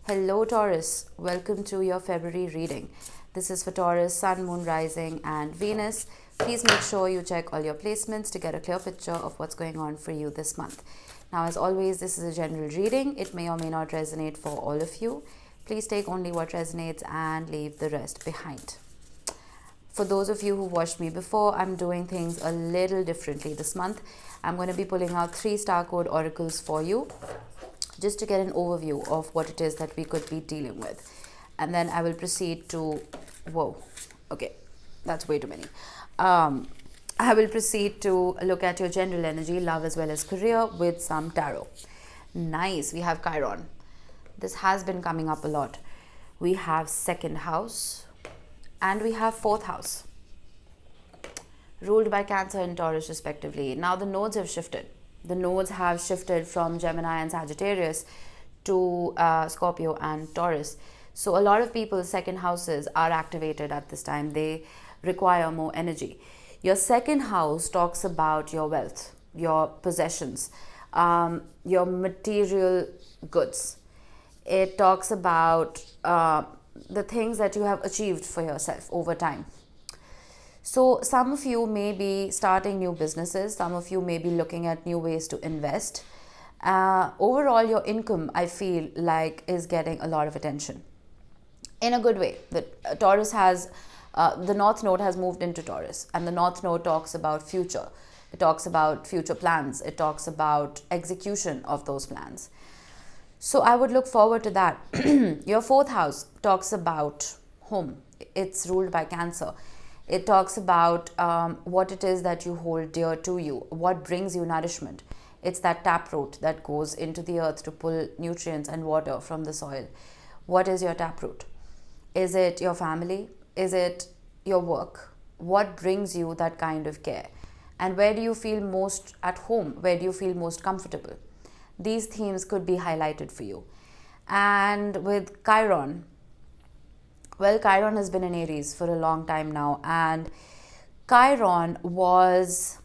Hello Taurus, welcome to your February reading. This is for Taurus, Sun, Moon, Rising and Venus. Please make sure you check all your placements to get a clear picture of what's going on for you this month. Now, as always, this is a general reading. It may or may not resonate for all of you. Please take only what resonates and leave the rest behind. For those of you who watched me before, I'm doing things a little differently this month. I'm going to be pulling out 3 star code oracles for you, just to get an overview of what it is that we could be dealing with. And then I will proceed to, okay, that's way too many. I will proceed to look at your general energy, love as well as career with some tarot. Nice, we have Chiron. This has been coming up a lot. We have 2nd house and we have 4th house, ruled by Cancer and Taurus respectively. Now the nodes have shifted. The nodes have shifted from Gemini and Sagittarius to Scorpio and Taurus. So a lot of people's 2nd houses are activated at this time. They require more energy. Your 2nd house talks about your wealth, your possessions, your material goods. It talks about the things that you have achieved for yourself over time. So some of you may be starting new businesses. Some of you may be looking at new ways to invest. Overall, your income, I feel like, is getting a lot of attention in a good way. The Taurus has, the North Node has moved into Taurus, and the North Node talks about future. It talks about future plans. It talks about execution of those plans. So I would look forward to that. Your 4th house talks about home. It's ruled by Cancer. It talks about what it is that you hold dear to you, what brings you nourishment. It's that taproot that goes into the earth to pull nutrients and water from the soil. What is your taproot? Is it your family? Is it your work? What brings you that kind of care? And where do you feel most at home? Where do you feel most comfortable? These themes could be highlighted for you. And with Chiron, well, Chiron has been in Aries for a long time now, and Chiron was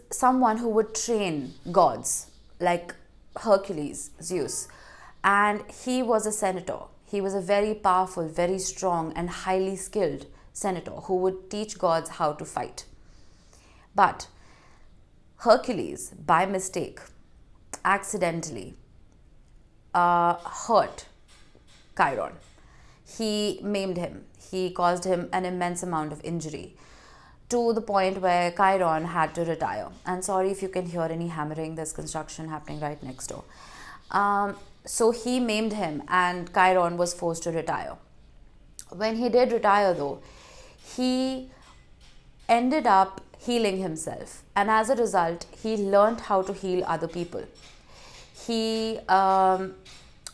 someone who would train gods like Hercules, Zeus, and he was a senator. He was a very powerful, very strong and highly skilled senator who would teach gods how to fight. But Hercules, by mistake, accidentally hurt Chiron. He maimed him. He caused him an immense amount of injury, to the point where Chiron had to retire. And sorry if you can hear any hammering, there's construction happening right next door. So he maimed him and Chiron was forced to retire. When he did retire though, he ended up healing himself. And as a result, he learned how to heal other people. He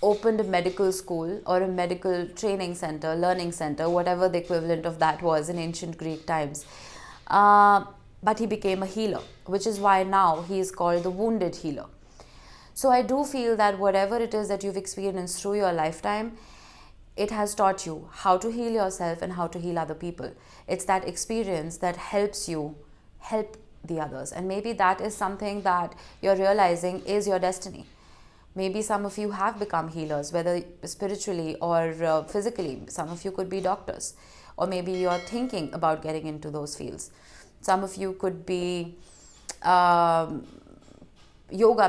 opened a medical school or a medical training center, learning center, whatever the equivalent of that was in ancient Greek times. But he became a healer, which is why now he is called the wounded healer. So I do feel that whatever it is that you've experienced through your lifetime, it has taught you how to heal yourself and how to heal other people. It's that experience that helps you help the others. And maybe that is something that you're realizing is your destiny. Maybe some of you have become healers, whether spiritually or physically. Some of you could be doctors, or maybe you're thinking about getting into those fields. Some of you could be yoga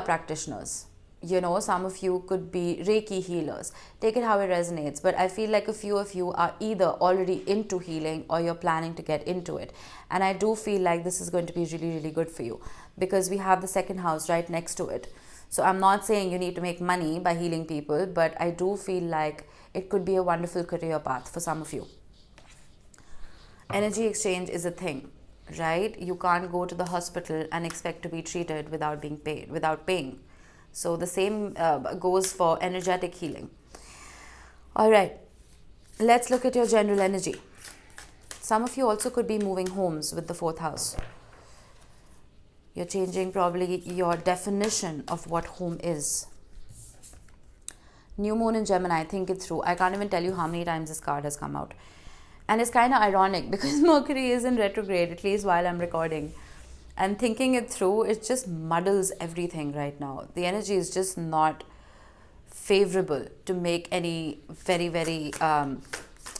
practitioners. You know, some of you could be Reiki healers. Take it how it resonates. But I feel like a few of you are either already into healing or you're planning to get into it. And I do feel like this is going to be really, really good for you, because we have the 2nd house right next to it. So I'm not saying you need to make money by healing people, but I do feel like it could be a wonderful career path for some of you. Energy exchange is a thing, right? You can't go to the hospital and expect to be treated without paying. So the same goes for energetic healing. All right, let's look at your general energy. Some of you also could be moving homes with the 4th house. You're changing probably your definition of what home is. New moon in Gemini, think it through. I can't even tell you how many times this card has come out. And it's kind of ironic because Mercury is in retrograde, at least while I'm recording. And thinking it through, it just muddles everything right now. The energy is just not favorable to make any very, very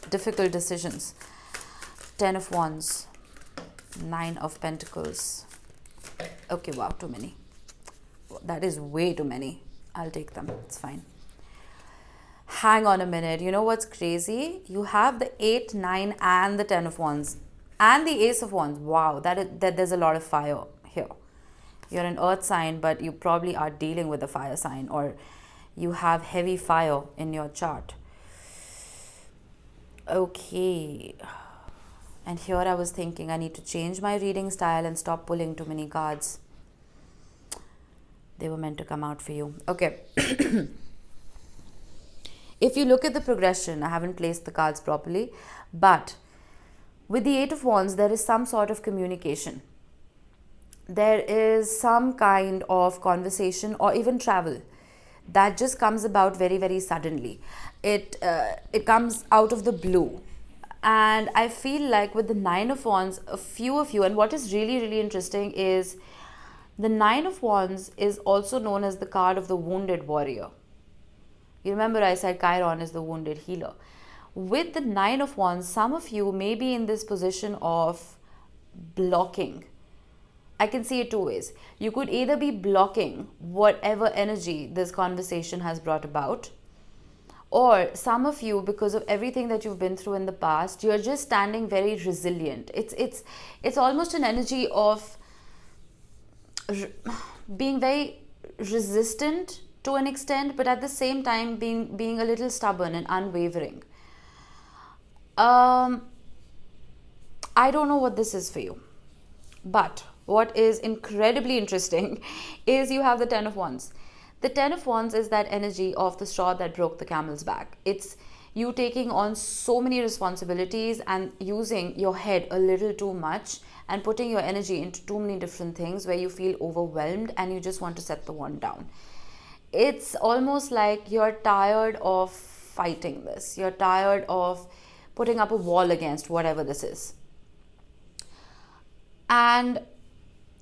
difficult decisions. 10 of Wands, 9 of Pentacles. Okay, wow, too many. That is way too many. I'll take them. It's fine. Hang on a minute. You know what's crazy? You have the 8, 9 and the 10 of Wands and the Ace of Wands. Wow, that there's a lot of fire here. You're an earth sign, but you probably are dealing with a fire sign, or you have heavy fire in your chart. Okay. And here I was thinking I need to change my reading style and stop pulling too many cards. They were meant to come out for you. Okay. If you look at the progression, I haven't placed the cards properly, but with the 8 of Wands, there is some sort of communication. There is some kind of conversation or even travel that just comes about very, very suddenly. It comes out of the blue. And I feel like with the 9 of Wands, a few of you, and what is really, really interesting is the 9 of Wands is also known as the card of the wounded warrior. You remember I said Chiron is the wounded healer. With the 9 of Wands, some of you may be in this position of blocking. I can see it two ways. You could either be blocking whatever energy this conversation has brought about, or some of you, because of everything that you've been through in the past, you're just standing very resilient. It's almost an energy of being very resistant to an extent, but at the same time being a little stubborn and unwavering. I don't know what this is for you, but what is incredibly interesting is you have the 10 of Wands. The 10 of Wands is that energy of the straw that broke the camel's back. It's you taking on so many responsibilities and using your head a little too much and putting your energy into too many different things where you feel overwhelmed and you just want to set the wand down. It's almost like you're tired of fighting this. You're tired of putting up a wall against whatever this is. And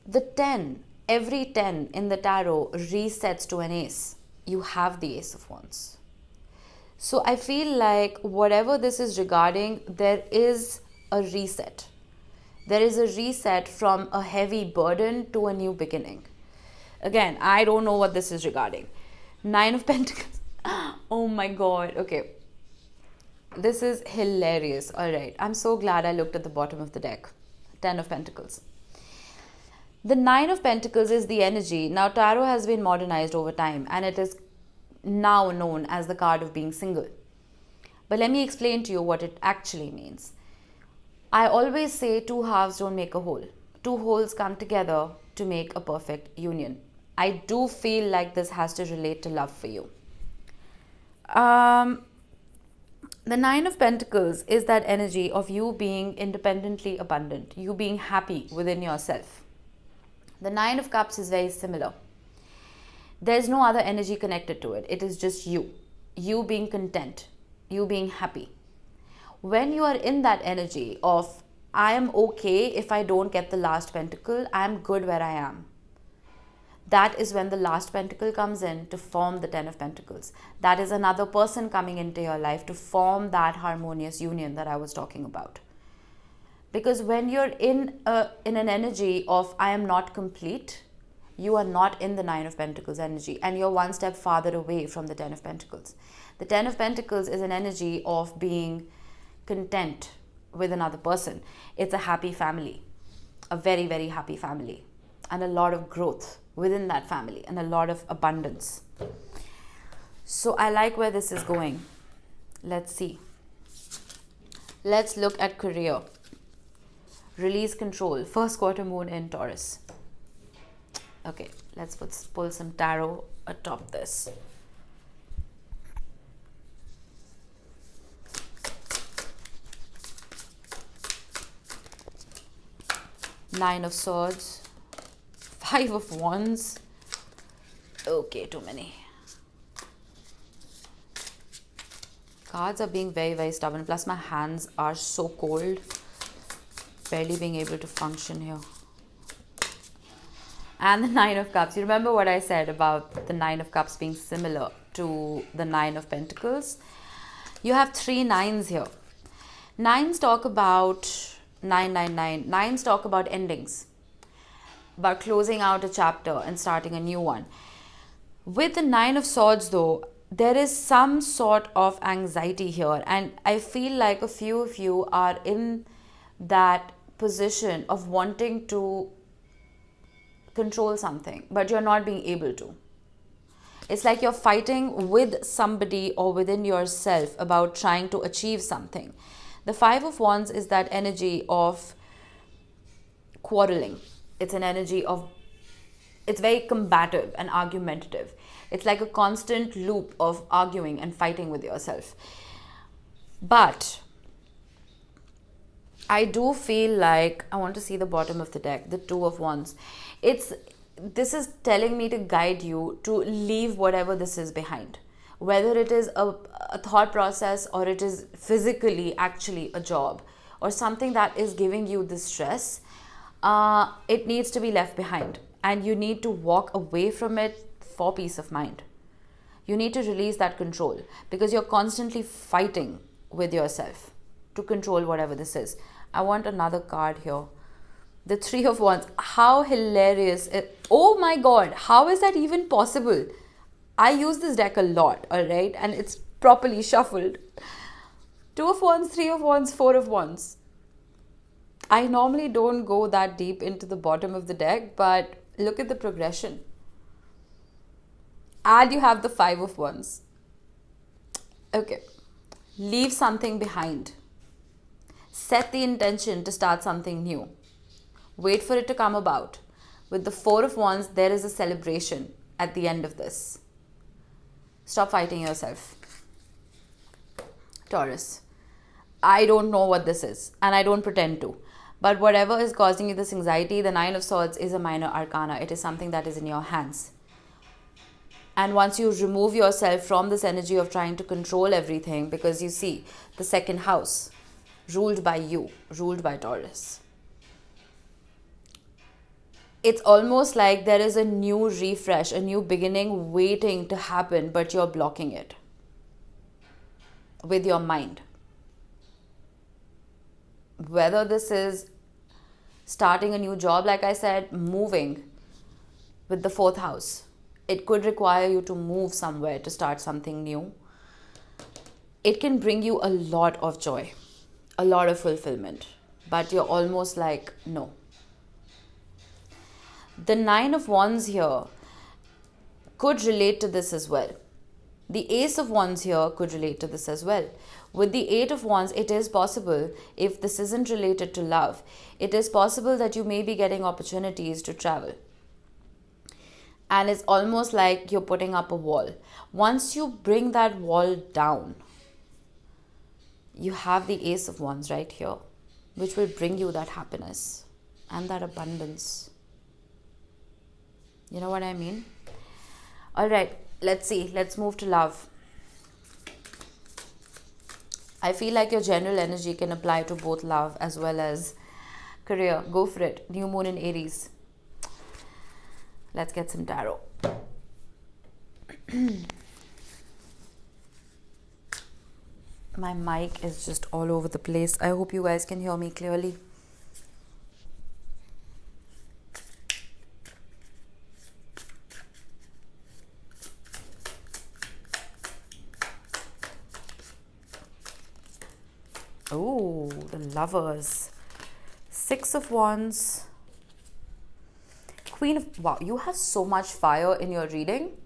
the 10, every 10 in the tarot resets to an ace. You have the Ace of Wands. So I feel like whatever this is regarding, there is a reset. There is a reset from a heavy burden to a new beginning. Again, I don't know what this is regarding. 9 of Pentacles. Oh my God. Okay. This is hilarious. All right. I'm so glad I looked at the bottom of the deck. 10 of Pentacles. The 9 of Pentacles is the energy. Now, tarot has been modernized over time and it is now known as the card of being single. But let me explain to you what it actually means. I always say 2 halves don't make a whole. 2 wholes come together to make a perfect union. I do feel like this has to relate to love for you. The 9 of Pentacles is that energy of you being independently abundant, you being happy within yourself. The 9 of Cups is very similar. There's no other energy connected to it. It is just you being content, you being happy. When you are in that energy of, I am okay if I don't get the last pentacle, I am good where I am. That is when the last pentacle comes in to form the 10 of Pentacles. That is another person coming into your life to form that harmonious union that I was talking about. Because when you're in an energy of I am not complete, you are not in the 9 of Pentacles energy and you're one step farther away from the 10 of Pentacles. The 10 of Pentacles is an energy of being content with another person. It's a happy family, a very, very happy family, and a lot of growth within that family and a lot of abundance. So I like where this is going. Let's see. Let's look at career. Release control. First quarter moon in Taurus. Okay, let's pull some tarot atop this. Nine of Swords. 5 of Wands. Okay, too many. Cards are being very, very stubborn. Plus my hands are so cold. Barely being able to function here. and the Nine of Cups. You remember what I said about the Nine of Cups being similar to the Nine of Pentacles? You have 3 nines here. Nines talk about 999. Nines talk about endings, about closing out a chapter and starting a new one. With the Nine of Swords, though, there is some sort of anxiety here, and I feel like a few of you are in that position of wanting to control something, but you're not being able to. It's like you're fighting with somebody or within yourself about trying to achieve something. The Five of Wands is that energy of quarreling. It's an energy of, it's very combative and argumentative. It's like a constant loop of arguing and fighting with yourself. But I do feel like, I want to see the bottom of the deck, the Two of Wands. This is telling me to guide you to leave whatever this is behind. Whether it is a thought process, or it is physically actually a job, or something that is giving you this stress, it needs to be left behind. And you need to walk away from it for peace of mind. You need to release that control, because you're constantly fighting with yourself to control whatever this is. I want another card here. The Three of Wands. How hilarious. Oh my God. How is that even possible? I use this deck a lot, alright? And it's properly shuffled. Two of Wands, Three of Wands, Four of Wands. I normally don't go that deep into the bottom of the deck, but look at the progression. And you have the Five of Wands. Okay. Leave something behind. Set the intention to start something new. Wait for it to come about. With the Four of Wands, there is a celebration at the end of this. Stop fighting yourself. Taurus, I don't know what this is, and I don't pretend to. But whatever is causing you this anxiety, the Nine of Swords is a minor arcana. It is something that is in your hands. And once you remove yourself from this energy of trying to control everything, because you see, the second house, ruled by you, ruled by Taurus. It's almost like there is a new refresh, a new beginning waiting to happen, but you're blocking it with your mind. Whether this is starting a new job, like I said, moving with the fourth house. It could require you to move somewhere to start something new. It can bring you a lot of joy, a lot of fulfillment, but you're almost like, no. The Nine of Wands here could relate to this as well. The Ace of Wands here could relate to this as well. With the Eight of Wands, it is possible, if this isn't related to love, it is possible that you may be getting opportunities to travel. And it's almost like you're putting up a wall. Once you bring that wall down, you have the Ace of Wands right here, which will bring you that happiness and that abundance. You know what I mean? All right, let's see. Let's move to love. I feel like your general energy can apply to both love as well as career. Go for it. New moon in Aries. Let's get some tarot. My mic is just all over the place. I hope you guys can hear me clearly. Oh, the Lovers. Six of Wands. Queen of... Wow, you have so much fire in your reading.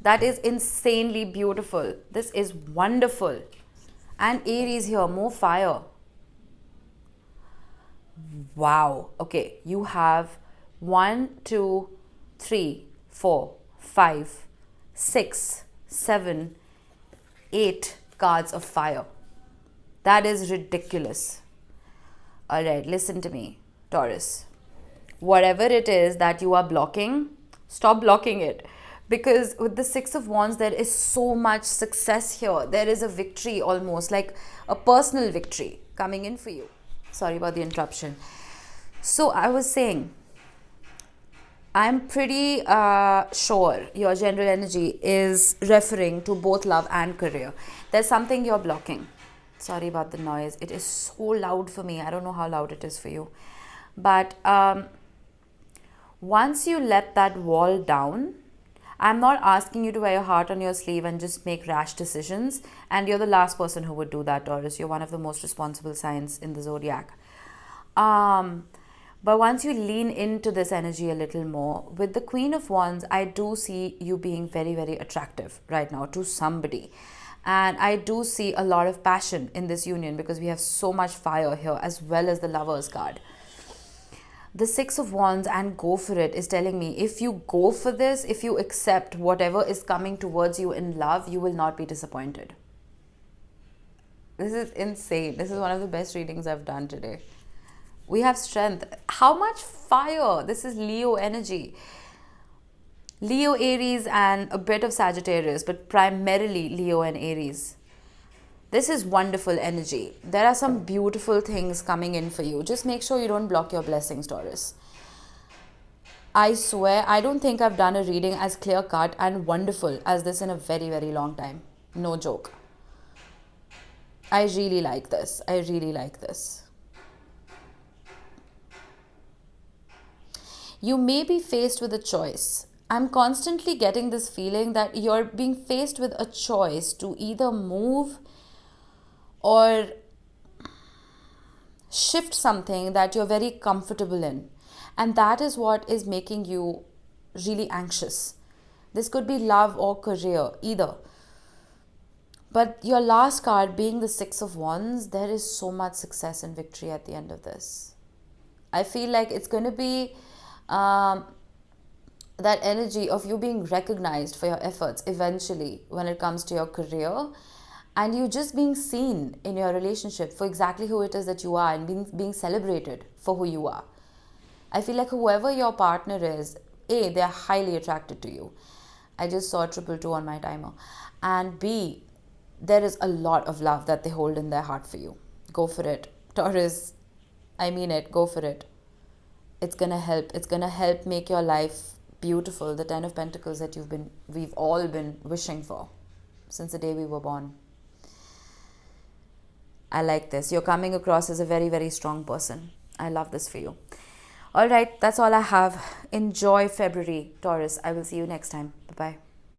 That is insanely beautiful. This is wonderful. And Aries here, more fire. Wow. Okay, you have 1, 2, 3, 4, 5, 6, 7, 8 cards of fire. That is ridiculous. All right, listen to me, Taurus. Whatever it is that you are blocking, stop blocking it. Because with the Six of Wands, there is so much success here. There is a victory almost, like a personal victory coming in for you. Sorry about the interruption. So I was saying, I'm pretty sure your general energy is referring to both love and career. There's something you're blocking. Sorry about the noise. It is so loud for me. I don't know how loud it is for you. But once you let that wall down, I'm not asking you to wear your heart on your sleeve and just make rash decisions. And you're the last person who would do that, Taurus. You're one of the most responsible signs in the zodiac. But once you lean into this energy a little more, with the Queen of Wands, I do see you being very, very attractive right now to somebody. And I do see a lot of passion in this union because we have so much fire here, as well as the Lovers card. The Six of Wands and go for it is telling me if you go for this, if you accept whatever is coming towards you in love, you will not be disappointed. This is insane. This is one of the best readings I've done today. We have strength. How much fire? This is Leo energy. Leo, Aries, and a bit of Sagittarius, but primarily Leo and Aries. This is wonderful energy. There are some beautiful things coming in for you. Just make sure you don't block your blessings, Taurus. I swear, I don't think I've done a reading as clear-cut and wonderful as this in a very, very long time. No joke. I really like this. I really like this. You may be faced with a choice. I'm constantly getting this feeling that you're being faced with a choice to either move or shift something that you're very comfortable in. And that is what is making you really anxious. This could be love or career, either. But your last card being the Six of Wands, there is so much success and victory at the end of this. I feel like it's going to be that energy of you being recognized for your efforts eventually when it comes to your career, and you just being seen in your relationship for exactly who it is that you are, and being celebrated for who you are. I feel like whoever your partner is, A, they're highly attracted to you. I just saw 222 on my timer. And B, there is a lot of love that they hold in their heart for you. Go for it. Taurus, I mean it, go for it. It's gonna help. It's gonna help make your life beautiful. The Ten of Pentacles that we've all been wishing for since the day we were born. I like this. You're coming across as a very, very strong person. I love this for you. All right, that's all I have. Enjoy February, Taurus. I will see you next time. Bye-bye.